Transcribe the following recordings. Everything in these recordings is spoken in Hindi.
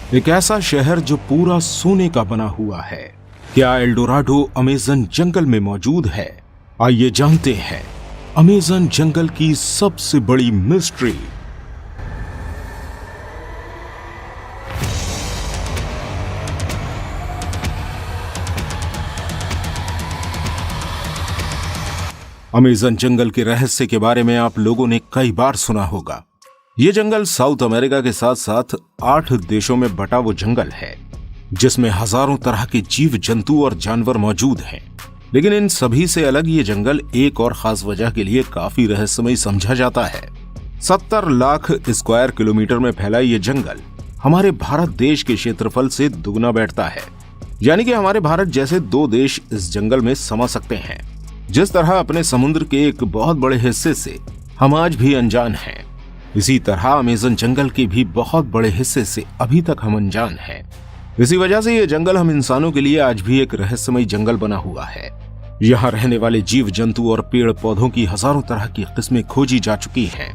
एक ऐसा शहर जो पूरा सोने का बना हुआ है। क्या एल्डोराडो अमेज़न जंगल में मौजूद है? आइए जानते हैं अमेज़न जंगल की सबसे बड़ी मिस्ट्री। अमेज़न जंगल के रहस्य के बारे में आप लोगों ने कई बार सुना होगा। ये जंगल साउथ अमेरिका के साथ साथ 8 देशों में बटा वो जंगल है, जिसमें हजारों तरह के जीव जंतु और जानवर मौजूद हैं। लेकिन इन सभी से अलग ये जंगल एक और खास वजह के लिए काफी रहस्यमय समझा जाता है। 70 लाख स्क्वायर किलोमीटर में फैला ये जंगल हमारे भारत देश के क्षेत्रफल से दुगना बैठता है। यानी कि हमारे भारत जैसे 2 देश इस जंगल में समा सकते हैं। जिस तरह अपने समुद्र के एक बहुत बड़े हिस्से से हम आज भी अनजान हैं, इसी तरह अमेज़न जंगल के भी बहुत बड़े हिस्से से अभी तक हम अनजान हैं। इसी वजह से ये जंगल हम इंसानों के लिए आज भी एक रहस्यमय जंगल बना हुआ है। यहाँ रहने वाले जीव जंतु और पेड़ पौधों की हजारों तरह की किस्में खोजी जा चुकी हैं,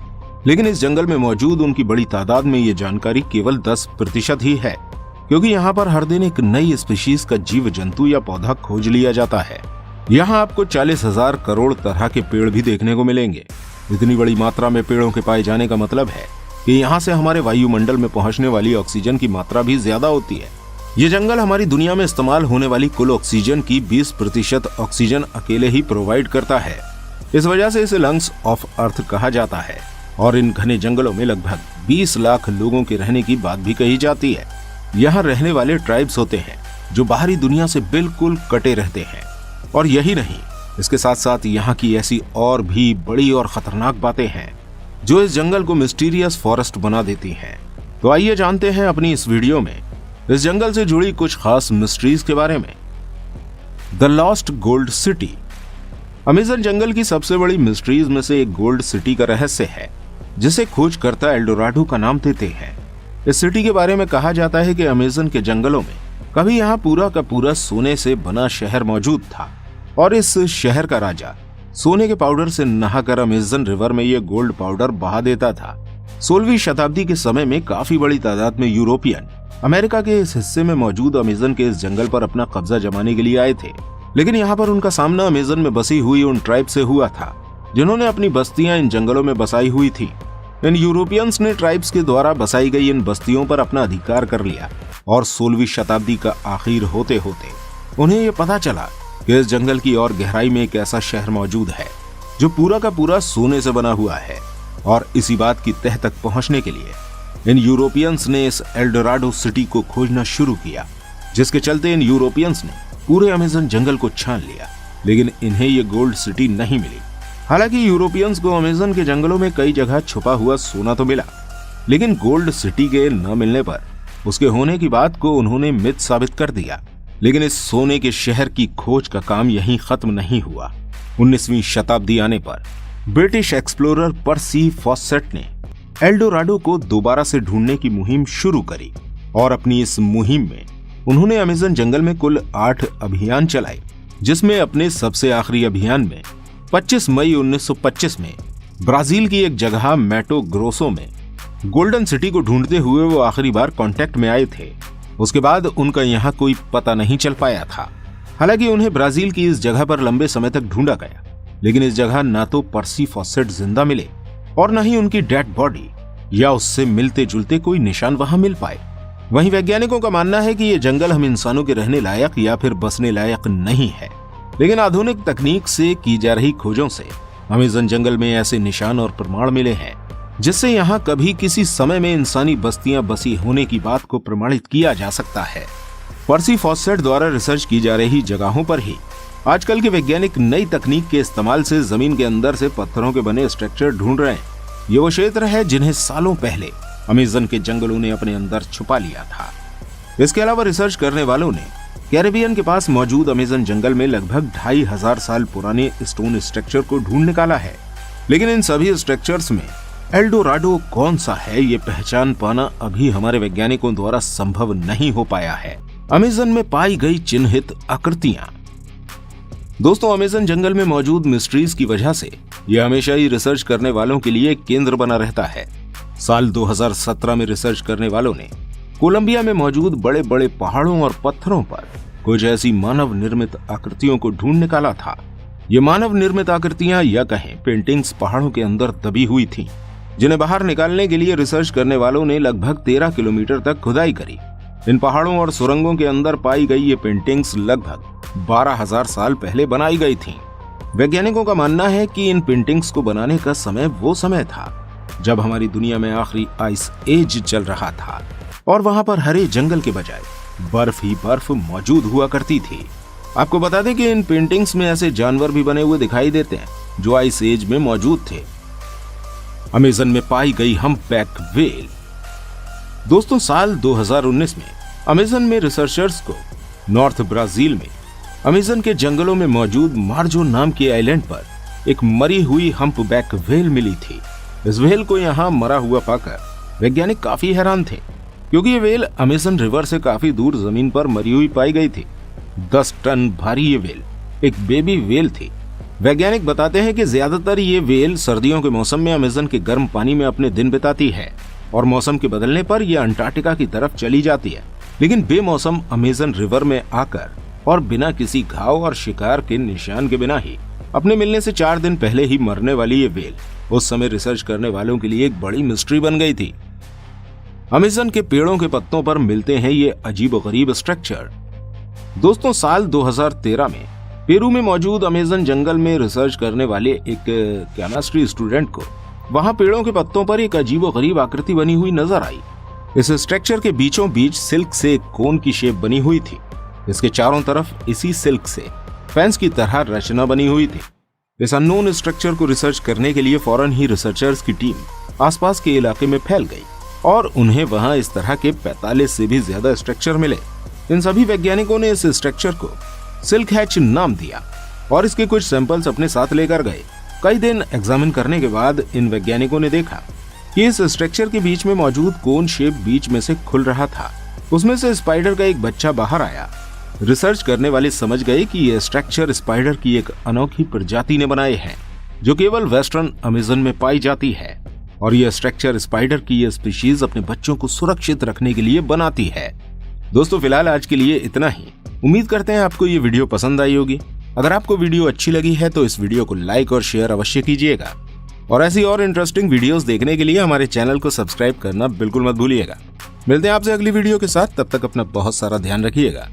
लेकिन इस जंगल में मौजूद उनकी बड़ी तादाद में ये जानकारी केवल 10% ही है, क्योंकि यहाँ पर हर दिन एक नई स्पीशीज का जीव जंतु या पौधा खोज लिया जाता है। यहाँ आपको 40,000 करोड़ तरह के पेड़ भी देखने को मिलेंगे। इतनी बड़ी मात्रा में पेड़ों के पाए जाने का मतलब है कि यहाँ से हमारे वायुमंडल में पहुंचने वाली ऑक्सीजन की मात्रा भी ज्यादा होती है। ये जंगल हमारी दुनिया में इस्तेमाल होने वाली कुल ऑक्सीजन की 20% ऑक्सीजन अकेले ही प्रोवाइड करता है। इस वजह से इसे लंग्स ऑफ अर्थ कहा जाता है। और इन घने जंगलों में लगभग 20 लाख लोगों के रहने की बात भी कही जाती है। यहाँ रहने वाले ट्राइब्स होते हैं जो बाहरी दुनिया से बिल्कुल कटे रहते हैं। और यही नहीं, इसके साथ साथ यहाँ की ऐसी और भी बड़ी और खतरनाक बातें हैं जो इस जंगल को मिस्टीरियस फॉरेस्ट बना देती हैं। तो आइए जानते हैं अपनी इस वीडियो में इस जंगल से जुड़ी कुछ खास मिस्ट्रीज के बारे में। The lost gold city. Amazon jungle की सबसे बड़ी मिस्ट्रीज में से एक गोल्ड सिटी का रहस्य है, जिसे खोजकर्ता एल्डोराडो का नाम देते हैं। इस सिटी के बारे में कहा जाता है कि अमेज़न के जंगलों में कभी यहाँ पूरा का पूरा सोने से बना शहर मौजूद था, और इस शहर का राजा सोने के पाउडर से नहाकर अमेज़न रिवर में ये गोल्ड पाउडर बहा देता था। 16वीं शताब्दी के समय में काफी बड़ी तादाद में यूरोपियन अमेरिका के इस हिस्से में मौजूद अमेज़न के इस जंगल पर अपना कब्जा जमाने के लिए आए थे। लेकिन यहाँ पर उनका सामना अमेज़न में बसी हुई उन ट्राइब से हुआ था जिन्होंने अपनी बस्तियां इन जंगलों में बसाई हुई थी। इन यूरोपियंस ने ट्राइब्स के द्वारा बसाई गई इन बस्तियों पर अपना अधिकार कर लिया, और 16वीं शताब्दी का आखिर होते होते उन्हें ये पता चला कि इस जंगल की और गहराई में एक ऐसा शहर मौजूद है जो पूरा का पूरा सोने से बना हुआ है। और इसी बात की तह तक पहुंचने के लिए इन यूरोपियंस ने इस एल्डोराडो सिटी को खोजना शुरू किया, जिसके चलते इन यूरोपियंस ने पूरे अमेज़न जंगल को छान लिया। लेकिन इन्हें ये गोल्ड सिटी नहीं मिली। हालांकि यूरोपियंस को अमेज़न के जंगलों में कई जगह छुपा हुआ सोना तो मिला, लेकिन गोल्ड सिटी के न मिलने पर उसके होने की बात को उन्होंने मिथ साबित कर दिया। लेकिन इस सोने के शहर की खोज का काम यहीं खत्म नहीं हुआ। 19वीं शताब्दी आने पर ब्रिटिश एक्सप्लोरर पर्सी फॉसेट ने एल्डोराडो को दोबारा से ढूंढने की मुहिम शुरू करी, और अपनी इस मुहिम में उन्होंने अमेज़न जंगल में कुल 8 अभियान चलाए, जिसमें अपने सबसे आखिरी अभियान में 25 मई 1925 में ब्राजील की एक जगह मैटो ग्रोसो में गोल्डन सिटी को ढूंढते हुए वो आखिरी बार कांटेक्ट में आए थे। उसके बाद उनका यहाँ कोई पता नहीं चल पाया था। हालांकि उन्हें ब्राजील की इस जगह पर लंबे समय तक ढूंढा गया, लेकिन इस जगह ना तो पर्सी फॉसेट जिंदा मिले और न ही उनकी डेड बॉडी या उससे मिलते जुलते कोई निशान वहां मिल पाए। वहीं वैज्ञानिकों का मानना है कि ये जंगल हम इंसानों के रहने लायक या फिर बसने लायक नहीं है। लेकिन आधुनिक तकनीक से की जा रही खोजों से अमेज़न जंगल में ऐसे निशान और प्रमाण मिले हैं जिससे यहाँ कभी किसी समय में इंसानी बस्तियां बसी होने की बात को प्रमाणित किया जा सकता है। पर्सी फॉसेट द्वारा रिसर्च की जा रही जगहों पर ही आजकल के वैज्ञानिक नई तकनीक के इस्तेमाल से जमीन के अंदर से पत्थरों के बने स्ट्रक्चर ढूंढ रहे हैं। ये वो क्षेत्र है जिन्हें सालों पहले अमेज़न के जंगलों ने अपने अंदर छुपा लिया था। इसके अलावा रिसर्च करने वालों ने कैरेबियन के पास मौजूद अमेज़न जंगल में लगभग 2500 साल पुराने स्टोन स्ट्रक्चर को ढूंढ निकाला है। लेकिन इन सभी स्ट्रक्चर्स में एल्डोराडो कौन सा है ये पहचान पाना अभी हमारे वैज्ञानिकों द्वारा संभव नहीं हो पाया है। अमेज़न में पाई गई चिन्हित आकृतियां। दोस्तों, अमेज़न जंगल में मौजूद मिस्ट्रीज की वजह से यह हमेशा ही रिसर्च करने वालों के लिए एक केंद्र बना रहता है। साल 2017 में रिसर्च करने वालों ने कोलंबिया में मौजूद बड़े बड़े पहाड़ों और पत्थरों पर कुछ ऐसी मानव निर्मित आकृतियों को ढूंढ निकाला था। ये मानव निर्मित आकृतियां या कहें पेंटिंग्स पहाड़ों के अंदर दबी हुई थीं, जिन्हें बाहर निकालने के लिए रिसर्च करने वालों ने लगभग 13 किलोमीटर तक खुदाई करी। इन पहाड़ों और सुरंगों के अंदर पाई गई ये पेंटिंग्स लगभग 12,000 साल पहले बनाई गई थीं। वैज्ञानिकों का मानना है कि इन पेंटिंग्स को बनाने का समय वो समय था जब हमारी दुनिया में आखिरी आइस एज चल रहा था और वहां पर हरे जंगल के बजाय बर्फ ही बर्फ मौजूद हुआ करती थी। आपको बता दें कि इन पेंटिंग्स में ऐसे जानवर भी बने हुए दिखाई देते हैं जो आइस एज में मौजूद थे। अमेज़न में पाई गई हम्पबैक व्हेल। दोस्तों, साल 2019 में अमेज़न में रिसर्चर्स को नॉर्थ ब्राजील में अमेज़न के जंगलों में मौजूद मार्जो नाम के आइलैंड पर एक मरी हुई हम्पबैक व्हेल मिली थी। इस व्हेल को यहाँ मरा हुआ पाकर वैज्ञानिक काफी हैरान थे, क्योंकि ये व्हेल अमेज़न रिवर से काफी दूर जमीन पर मरी हुई पाई गई थी। 10 टन भारी ये व्हेल एक बेबी व्हेल थी। वैज्ञानिक बताते हैं कि ज्यादातर ये व्हेल सर्दियों के मौसम में अमेज़न के गर्म पानी में अपने दिन बिताती है और मौसम के बदलने पर यह अंटार्कटिका की तरफ चली जाती है। लेकिन बेमौसम अमेज़न रिवर में आकर और बिना किसी घाव और शिकार के निशान के बिना ही अपने मिलने से 4 दिन पहले ही मरने वाली ये व्हेल उस समय रिसर्च करने वालों के लिए एक बड़ी मिस्ट्री बन गई थी। अमेज़न के पेड़ों के पत्तों पर मिलते हैं ये अजीबोगरीब स्ट्रक्चर। दोस्तों, साल 2013 में पेरू में मौजूद अमेज़न जंगल में रिसर्च करने वाले एक केमिस्ट्री स्टूडेंट को वहां पेड़ों के पत्तों पर एक अजीबोगरीब आकृति बनी हुई नजर आई। इस स्ट्रक्चर के बीचों बीच सिल्क से एक कोन की शेप बनी हुई थी। इसके चारों तरफ इसी सिल्क से फैंस की तरह रचना बनी हुई थी। इस अननोन स्ट्रक्चर को रिसर्च करने के लिए फौरन ही रिसर्चर्स की टीम आसपास के इलाके में फैल गई और उन्हें वहां इस तरह के 45 से भी ज्यादा स्ट्रक्चर मिले। इन सभी वैज्ञानिकों ने इस स्ट्रक्चर को सिल्क हैच नाम दिया और इसके कुछ सैंपल्स अपने साथ लेकर गए। कई दिन एग्जामिन करने के बाद इन वैज्ञानिकों ने देखा कि इस स्ट्रक्चर के बीच में मौजूद कोन शेप बीच में से खुल रहा था। उसमें से स्पाइडर का एक बच्चा बाहर आया। रिसर्च करने वाले समझ गए कि यह स्ट्रक्चर स्पाइडर की एक अनोखी प्रजाति ने बनाए हैं जो केवल वेस्टर्न अमेज़न में पाई जाती है और यह स्ट्रक्चर स्पाइडर की यह स्पीशीज अपने बच्चों को सुरक्षित रखने के लिए बनाती है। दोस्तों, फिलहाल आज के लिए इतना ही। उम्मीद करते हैं आपको ये वीडियो पसंद आई होगी। अगर आपको वीडियो अच्छी लगी है तो इस वीडियो को लाइक और शेयर अवश्य कीजिएगा और ऐसी और इंटरेस्टिंग वीडियोस देखने के लिए हमारे चैनल को सब्सक्राइब करना बिल्कुल मत भूलिएगा। मिलते हैं आपसे अगली वीडियो के साथ, तब तक अपना बहुत सारा ध्यान रखिएगा।